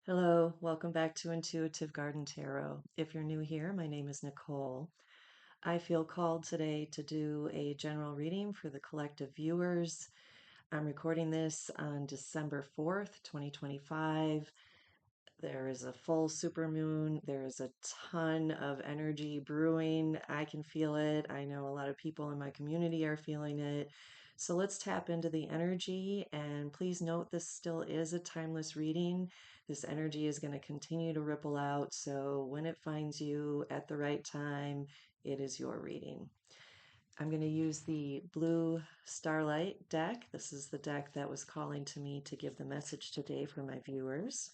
Hello, welcome back to Intuitive Garden Tarot. If you're new here, my name is Nicole. I feel called today to do a general reading for the collective viewers. I'm recording this on December 4th, 2025. There is a full supermoon. There is a ton of energy brewing. I can feel it. I know a lot of people in my community are feeling it. So let's tap into the energy. And please note this still is a timeless reading. This energy is going to continue to ripple out. So when it finds you at the right time, it is your reading. I'm going to use the blue starlight deck. This is the deck that was calling to me to give the message today for my viewers.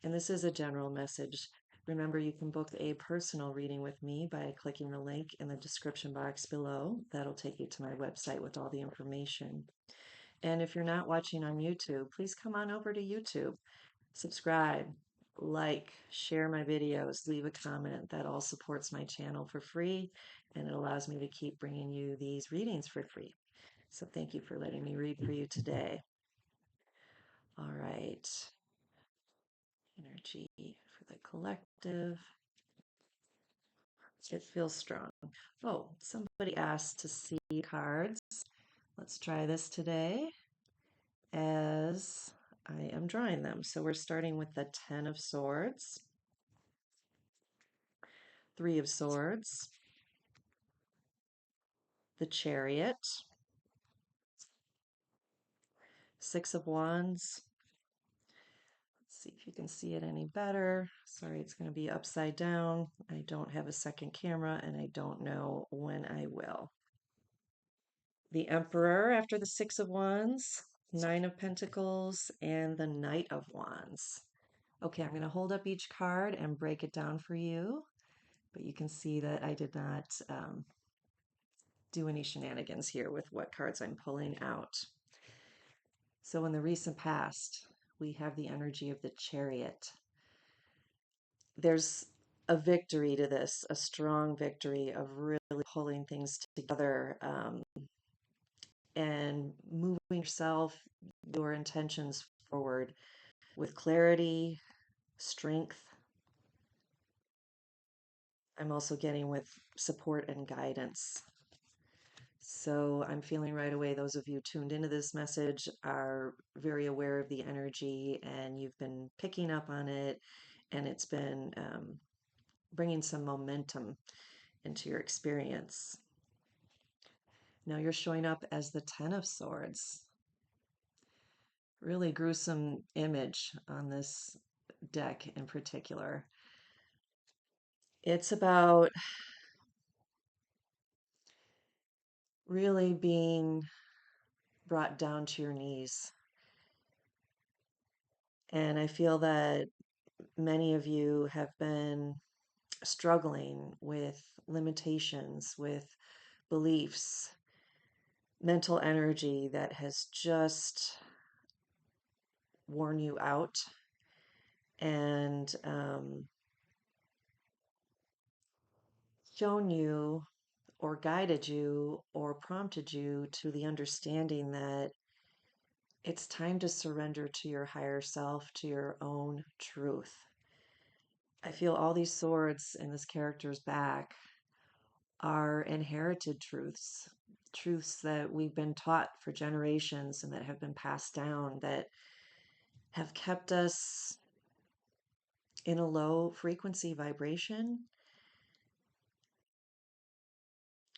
And this is a general message. Remember, you can book a personal reading with me by clicking the link in the description box below. That'll take you to my website with all the information. And if you're not watching on YouTube, please come on over to YouTube. Subscribe, like, share my videos, leave a comment. That all supports my channel for free, and it allows me to keep bringing you these readings for free. So thank you for letting me read for you today. All right. Energy for the collective. It feels strong. Oh, somebody asked to see cards. Let's try this today as I am drawing them. So we're starting with the Ten of Swords, Three of Swords, the Chariot, Six of Wands. Let's see if you can see it any better. Sorry, it's going to be upside down. I don't have a second camera and I don't know when I will. The Emperor after the Six of Wands, Nine of Pentacles, and the Knight of Wands. Okay, I'm going to hold up each card and break it down for you, but you can see that I did not do any shenanigans here with what cards I'm pulling out. So in the recent past, we have the energy of the Chariot. There's a victory to this, a strong victory of really pulling things together, and moving yourself, your intentions forward with clarity, strength. I'm also getting with support and guidance. So I'm feeling right away, those of you tuned into this message are very aware of the energy and you've been picking up on it, and it's been bringing some momentum into your experience. Now you're showing up as the Ten of Swords. Really gruesome image on this deck in particular. It's about really being brought down to your knees. And I feel that many of you have been struggling with limitations, with beliefs, mental energy that has just worn you out and shown you or guided you or prompted you to the understanding that it's time to surrender to your higher self, to your own truth. I feel all these swords in this character's back are inherited truths, truths that we've been taught for generations and that have been passed down, that have kept us in a low frequency vibration,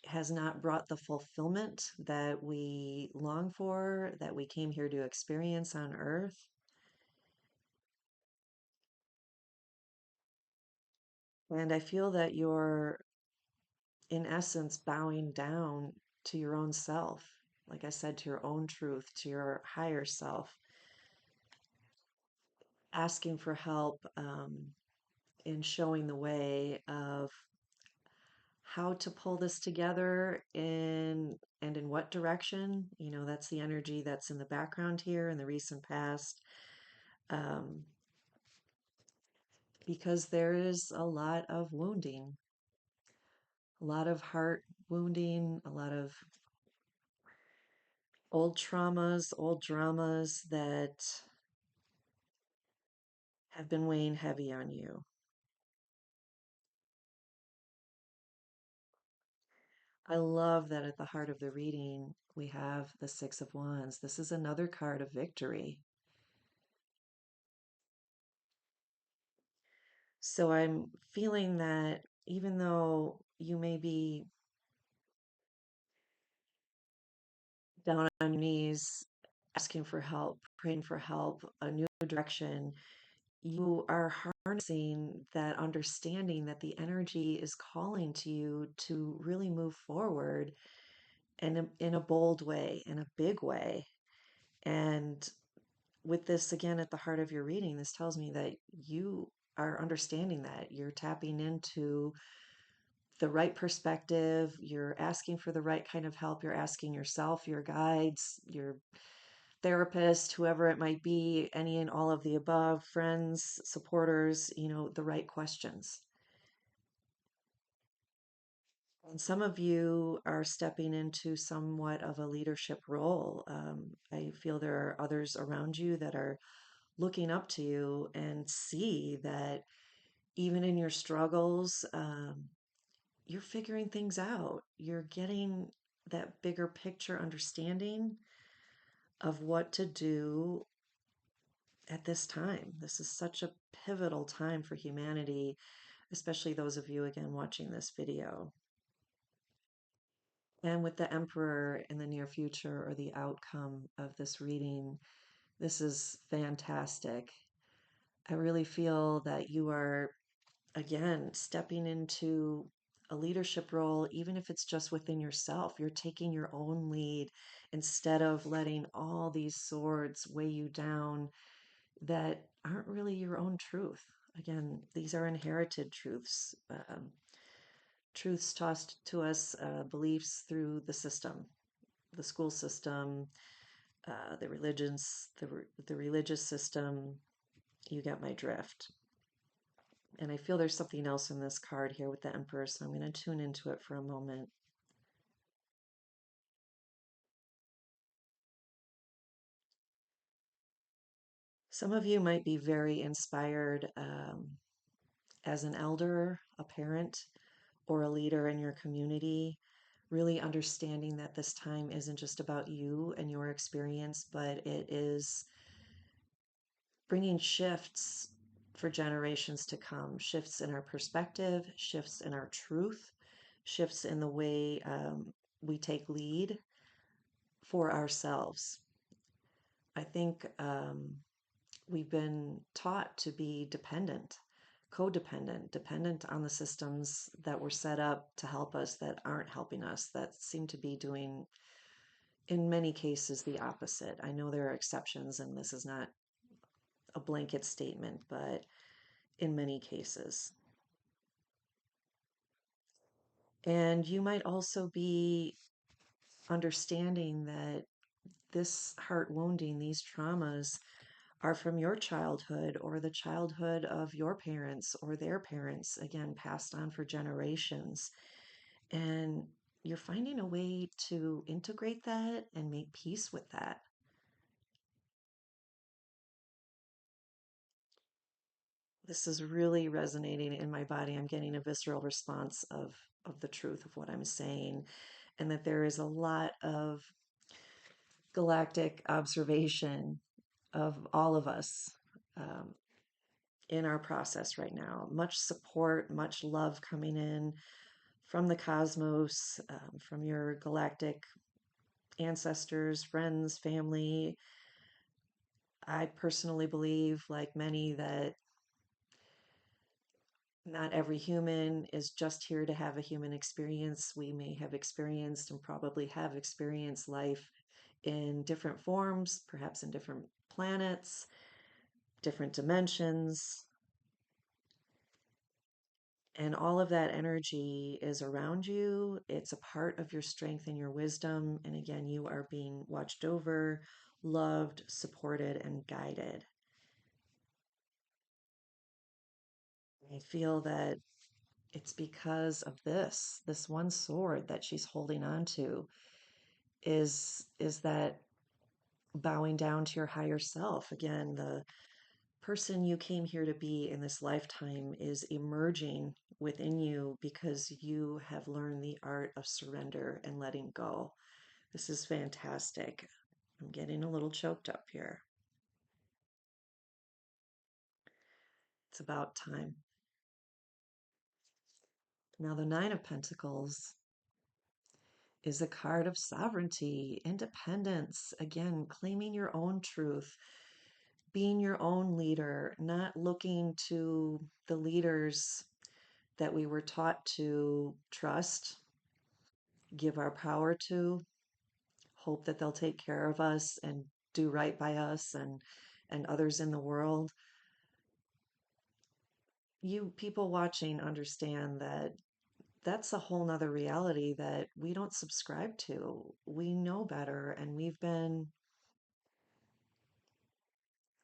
has not brought the fulfillment that we long for, that we came here to experience on earth. And I feel that you're, in essence, bowing down to your own self. Like I said, to your own truth, to your higher self, asking for help in showing the way of how to pull this together in what direction. You know, that's the energy that's in the background here in the recent past. Um, because there is a lot of wounding, a lot of heart wounding, a lot of old traumas, old dramas that have been weighing heavy on you. I love that at the heart of the reading, we have the Six of Wands. This is another card of victory. So I'm feeling that even though you may be down on your knees, asking for help, praying for help, a new direction, you are harnessing that understanding that the energy is calling to you to really move forward in a bold way, in a big way. And with this again at the heart of your reading, this tells me that you are understanding that you're tapping into the right perspective, you're asking for the right kind of help, you're asking yourself, your guides, your therapist, whoever it might be, any and all of the above, friends, supporters, the right questions. And some of you are stepping into somewhat of a leadership role. I feel there are others around you that are looking up to you and see that even in your struggles, you're figuring things out. You're getting that bigger picture understanding of what to do at this time. This is such a pivotal time for humanity, especially those of you again watching this video. And with the Emperor in the near future or the outcome of this reading, this is fantastic. I really feel that you are, again, stepping into a leadership role, even if it's just within yourself. You're taking your own lead instead of letting all these swords weigh you down that aren't really your own truth. Again, these are inherited truths, truths tossed to us, beliefs through the system, the school system, the religious system. You get my drift. And I feel there's something else in this card here with the Emperor, so I'm going to tune into it for a moment. Some of you might be very inspired as an elder, a parent, or a leader in your community, really understanding that this time isn't just about you and your experience, but it is bringing shifts for generations to come, shifts in our perspective, shifts in our truth, shifts in the way we take lead for ourselves. I think we've been taught to be dependent, codependent, dependent on the systems that were set up to help us that aren't helping us, that seem to be doing, in many cases, the opposite. I know there are exceptions, and this is not a blanket statement, but in many cases. And you might also be understanding that this heart wounding, these traumas, are from your childhood or the childhood of your parents or their parents, again, passed on for generations. And you're finding a way to integrate that and make peace with that. This is really resonating in my body. I'm getting a visceral response of the truth of what I'm saying, and that there is a lot of galactic observation of all of us um, in our process right now. Much support, much love coming in from the cosmos, from your galactic ancestors, friends, family. I personally believe, like many, that not every human is just here to have a human experience. We may have experienced and probably have experienced life in different forms, perhaps in different planets, different dimensions. And all of that energy is around you. It's a part of your strength and your wisdom. And again, you are being watched over, loved, supported, and guided. I feel that it's because of this one sword that she's holding on to is that bowing down to your higher self. Again, the person you came here to be in this lifetime is emerging within you because you have learned the art of surrender and letting go. This is fantastic. I'm getting a little choked up here. It's about time. Now, the Nine of Pentacles is a card of sovereignty, independence, again, claiming your own truth, being your own leader, not looking to the leaders that we were taught to trust, give our power to, hope that they'll take care of us and do right by us and others in the world. You people watching understand that that's a whole nother reality that we don't subscribe to. We know better, and we've been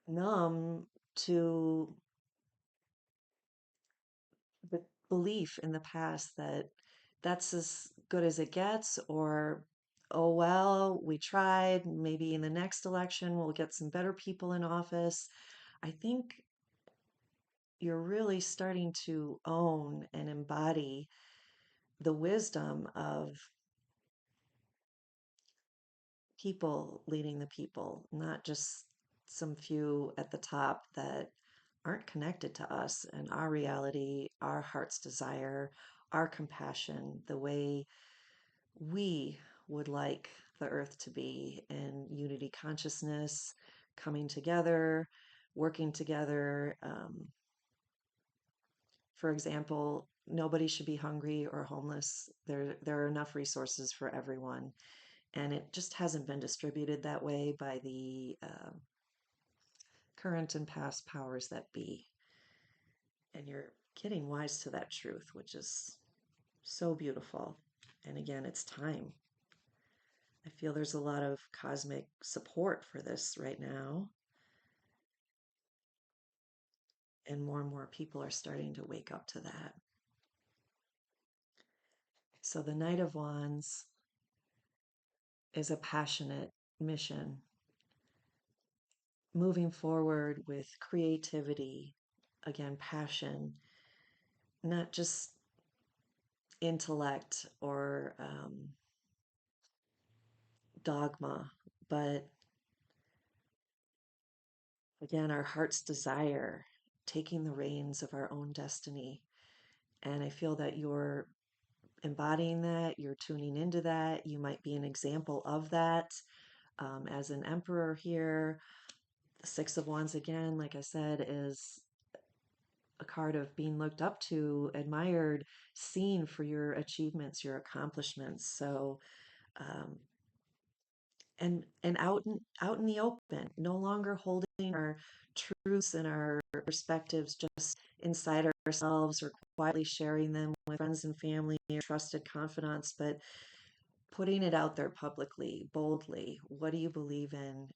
numb to the belief in the past that that's as good as it gets, or oh well, we tried, maybe in the next election we'll get some better people in office. I think you're really starting to own and embody the wisdom of people leading the people, not just some few at the top that aren't connected to us and our reality, our heart's desire, our compassion, the way we would like the earth to be in unity consciousness, coming together, working together. For example, nobody should be hungry or homeless. There are enough resources for everyone, and it just hasn't been distributed that way by the current and past powers that be. And you're getting wise to that truth, which is so beautiful. And again, it's time. I feel there's a lot of cosmic support for this right now, and more people are starting to wake up to that. So the Knight of Wands is a passionate mission, moving forward with creativity, again, passion, not just intellect or dogma, but again, our heart's desire, taking the reins of our own destiny. And I feel that you're embodying that, you're tuning into that. You might be an example of that as an emperor here. The Six of Wands, again, like I said, is a card of being looked up to, admired, seen for your achievements, your accomplishments. So, um, and out in the open, no longer holding our truths and our perspectives just inside ourselves or quietly sharing them with friends and family or trusted confidants, but putting it out there publicly, boldly. What do you believe in?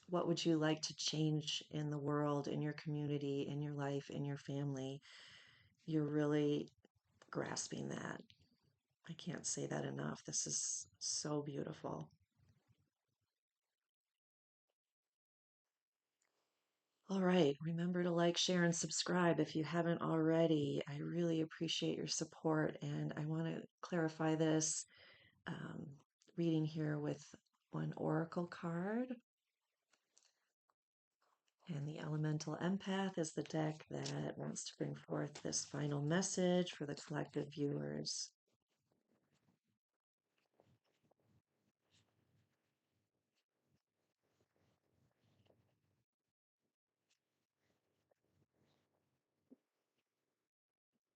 What would you like to change in the world, in your community, in your life, in your family? You're really grasping that. I can't say that enough. This is so beautiful. All right. Remember to like, share, and subscribe if you haven't already. I really appreciate your support. And I want to clarify this um, reading here with one oracle card. And the elemental empath is the deck that wants to bring forth this final message for the collective viewers.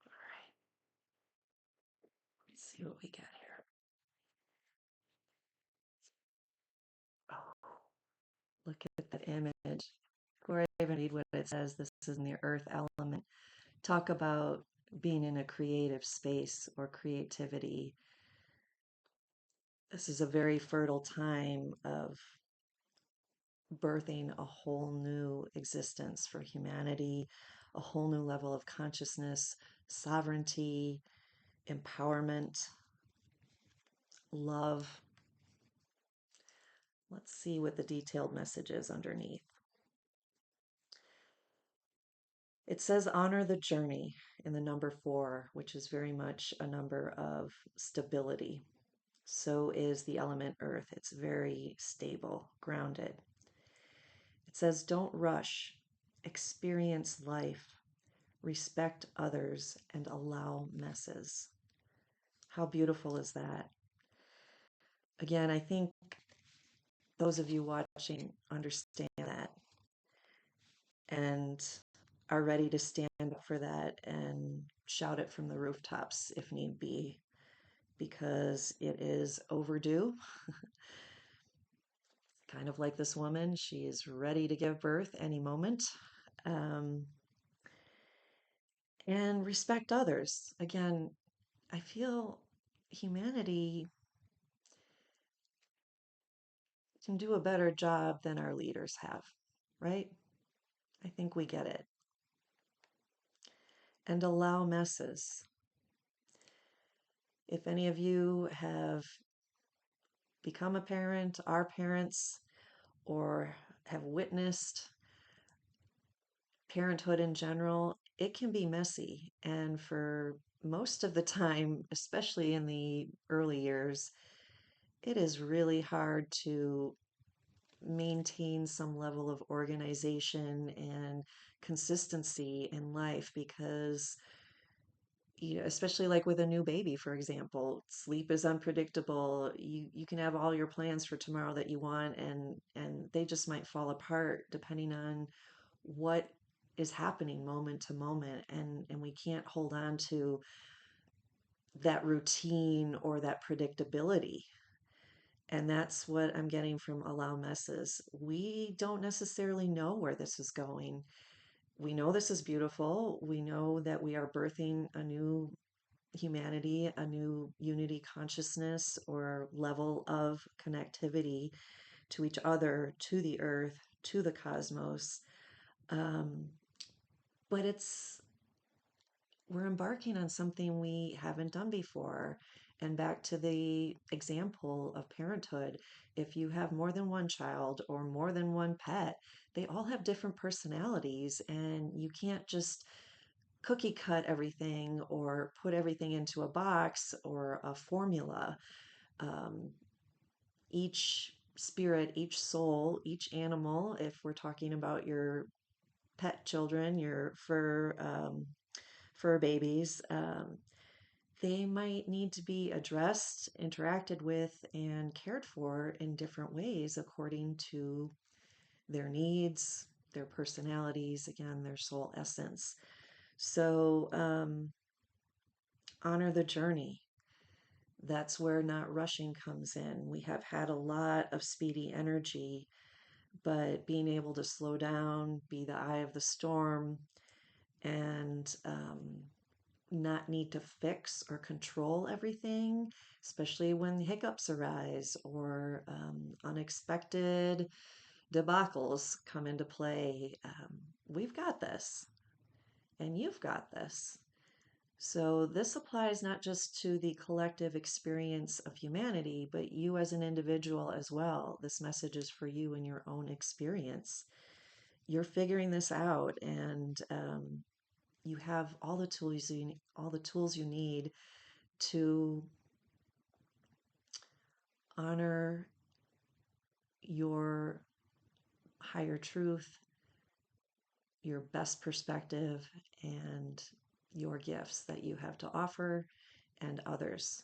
All right. Let's see what we get here. Oh, look at that image. Before I even read what it says, this is in the earth element. Talk about being in a creative space or creativity. This is a very fertile time of birthing a whole new existence for humanity, a whole new level of consciousness, sovereignty, empowerment, love. Let's see what the detailed message is underneath. It says honor the journey in the number 4, which is very much a number of stability. So is the element earth. It's very stable, grounded. It says don't rush, experience life, respect others, and allow messes. How beautiful is that? Again, I think those of you watching understand that and are ready to stand up for that and shout it from the rooftops if need be, because it is overdue. Kind of like this woman, she is ready to give birth any moment. Um, and respect others. Again, I feel humanity can do a better job than our leaders have, right? I think we get it. And allow messes. If any of you have become a parent, are parents, or have witnessed parenthood in general, it can be messy. And for most of the time, especially in the early years, it is really hard to maintain some level of organization and consistency in life because especially like with a new baby, for example, sleep is unpredictable. You can have all your plans for tomorrow that you want, and they just might fall apart depending on what is happening moment to moment, and we can't hold on to that routine or that predictability. And that's what I'm getting from Allow Messes. We don't necessarily know where this is going. We know this is beautiful. We know that we are birthing a new humanity, a new unity consciousness or level of connectivity to each other, to the earth, to the cosmos. Um, but we're embarking on something we haven't done before. And back to the example of parenthood, if you have more than one child or more than one pet, they all have different personalities, and you can't just cookie cut everything or put everything into a box or a formula. Um, each spirit, each soul, each animal, if we're talking about your pet children, your fur babies, they might need to be addressed, interacted with, and cared for in different ways according to their needs, their personalities, again, their soul essence. So, honor the journey. That's where not rushing comes in. We have had a lot of speedy energy, but being able to slow down, be the eye of the storm, and not need to fix or control everything, especially when hiccups arise or unexpected debacles come into play. We've got this, and you've got this. So, this applies not just to the collective experience of humanity, but you as an individual as well. This message is for you in your own experience. You're figuring this out, and you have all the tools you need to honor your higher truth, your best perspective, and your gifts that you have to offer, and others,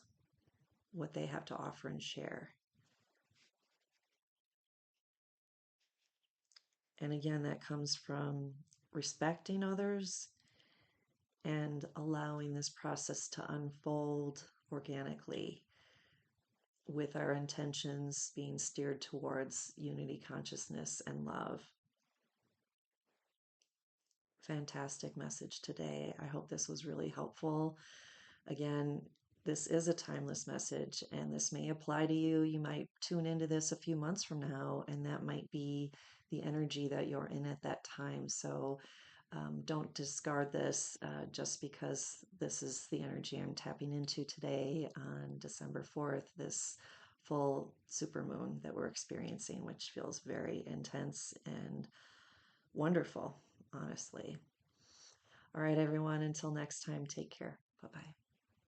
what they have to offer and share. And again, that comes from respecting others and allowing this process to unfold organically with our intentions being steered towards unity, consciousness, and love. Fantastic message today. I hope this was really helpful. Again, this is a timeless message, and this may apply to you. You might tune into this a few months from now, and that might be the energy that you're in at that time. So don't discard this just because this is the energy I'm tapping into today on December 4th, this full supermoon that we're experiencing, which feels very intense and wonderful, honestly. All right, everyone, until next time, take care. Bye bye.